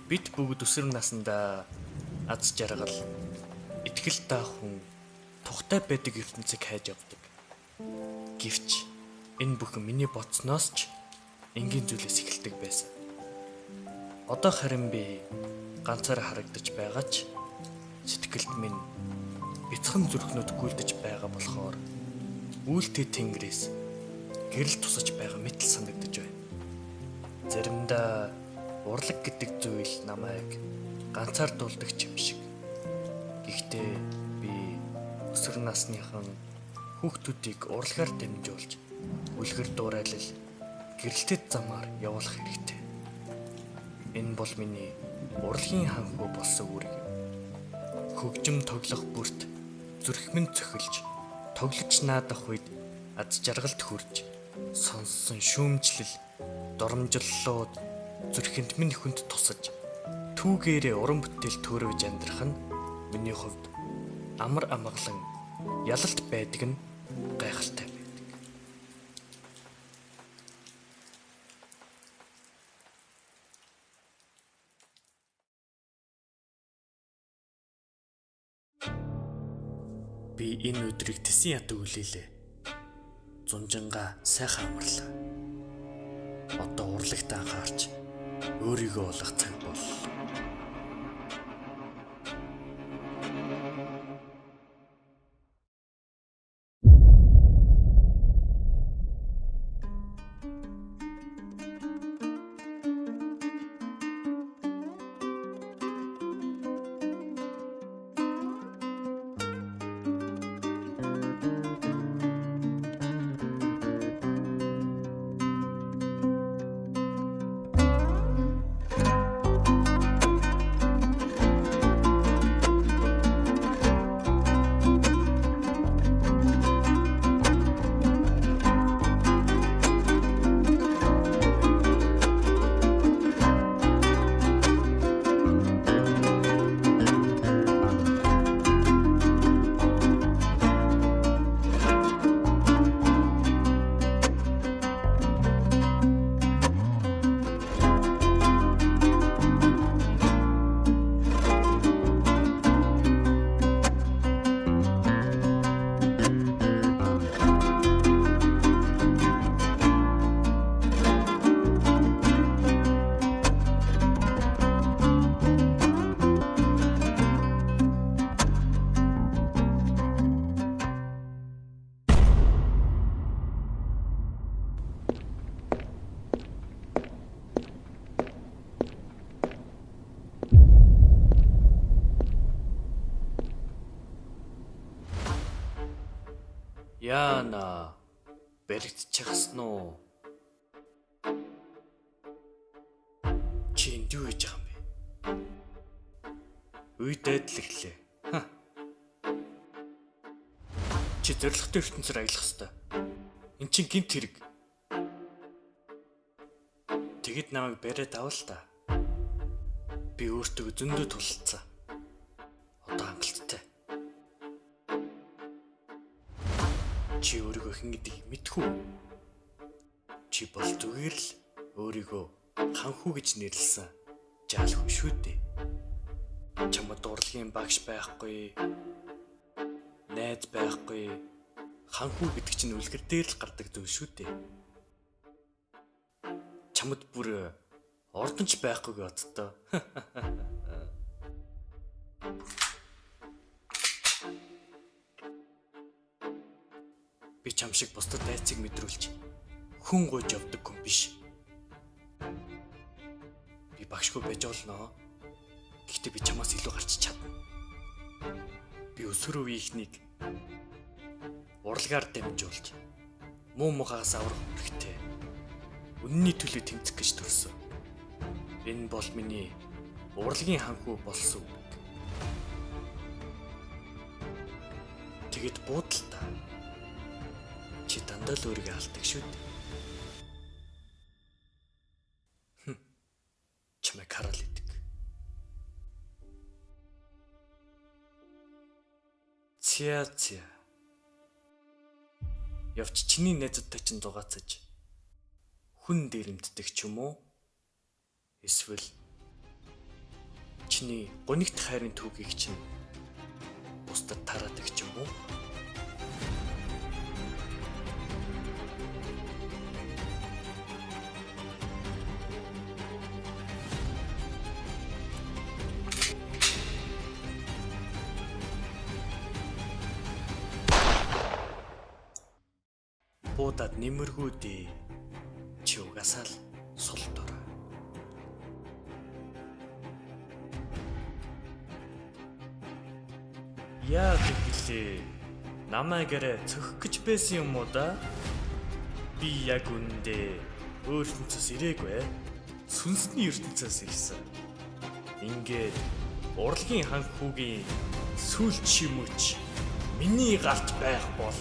Бид бүгд өсвөр насндаа аз жаргал, итгэл даахун, тухтай байдаг ертөнцийг хайж явдаг. Гэвч энэ бүхэн миний бодсноос ч энгийн зүйлээс эхэлдэг байсан. Одоо харин би ганцаар харагдаж байгаа ч сэтгэлд минь бяцхан зүрхнүүд гүйлдэж байгаа болохоор үйлдэл тэнгэрээс гэрэл тусаж байгаа мэт л санагдаж байна. Заримдаа урлаг гэдэг зүйл намайг ганцаардуулдаг юм шиг. Гэхдээ би өсвөр насныхан хүүхдүүдийг урлагаар дамжуулж үлгэр дуурайлал гэрэлтэд замаар явуулах хэрэгтэй. Энэ бол миний урлагийн ханхуу болсон үүрэг юм. Хөгжим тоглох бүрт зүрх минь цохилж тоглож наадах үед аз жаргалд хүрж сонссон шүүмжлэл доромжллууд зүрхэнд минь хүнд тусаж түүгээрээ уран бүтээл төрөөж амьдрах нь миний хувьд амар амгалан ялалт байдаг нь гайхалтай байдаг. Би энэ өдрийг тэсэн ятаг үлээлээ. Зунжангаа сайхан амарлаа. Одоо урлагт анхаарч өөрийгөө олох цаг боллоо. Яана бэрэгдчихсэн уу? Чи энд юу хийж байгаа юм бэ? Үйдээд л эхлэе. Чи зоригтой ертөнцөөр аялах ёстой. Эн чинь гинт хэрэг. Тэгэд намайг бариад авал та. Би өөртөө зөндөө тулалцсан. Одоо хангалттай. Чи өөрийгөө хэн гэдгийг мэдхүү. Чи бол зүгээр л өөрийгөө ханхүү гэж нэрлсэн жаал хүн шүү дээ. Чамд урлагийн багш байхгүй, найз байхгүй, ханхүү гэдэг чинь үлгэр дээр л гардаг зүйл шүү дээ. Чамд бүр ордонч байхгүй гэдэгтэй. Би чам шиг бусдад найцыг мэдрүүлж хүн гойж явдаг хүн биш. Би багшгүй байж олноо. Гэхдээ би чамаас илүү гарч чадна. Би өсвөр үеийнхнийг урлагаар дамжуулж муу мухаас аврах хэрэгтэй. Үнний төлөө тэмцэх гэж төрсөн. Энэ бол миний урлагийн ханхүү болсон үг. Тэгэд буудалтаа чи дандаа л өөрийгөө алдаг шүү дээ. Чамайг харал идэг. Ця. Явч чиний найзуудтай чинь дугаацаж хүн дээрэмддэг ч юм уу? Эсвэл чиний гунигт хайрын түүхийг чинь бусдад тараадаг ч юм уу? Буудад нэмэргүй дээ. Чи угаасаа л сул дураа. Яа гэвэл намайг арай цохих гэж байсан юм уу да? Би яг үндэ өөртөөс ирээгүй. Сүнсний ертөнцөөс ирсэн. Ингээд урлагийн ханх хүүгийн сүүл чимүүч миний галт байх бол.